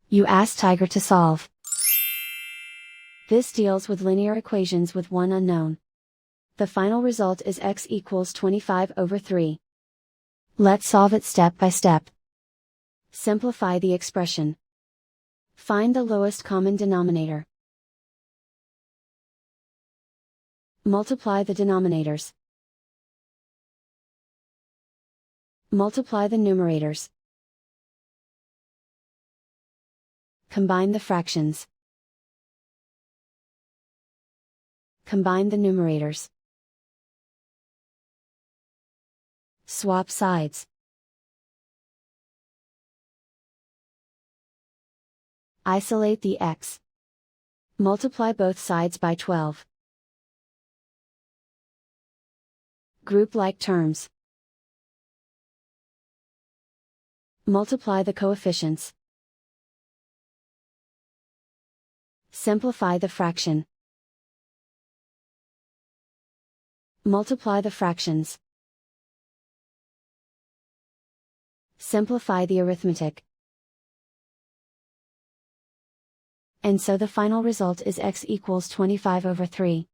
You ask Tiger to solve. This deals with linear equations with one unknown. The final result is x equals 25/3. Let's solve it step by step. Simplify the expression. Find the lowest common denominator. Multiply the denominators. Multiply the numerators. Combine the fractions. Combine the numerators. Swap sides. Isolate the x. Multiply both sides by 12. Group like terms. Multiply the coefficients. Simplify the fraction. Multiply the fractions. Simplify the arithmetic. And so the final result is x equals 25/3.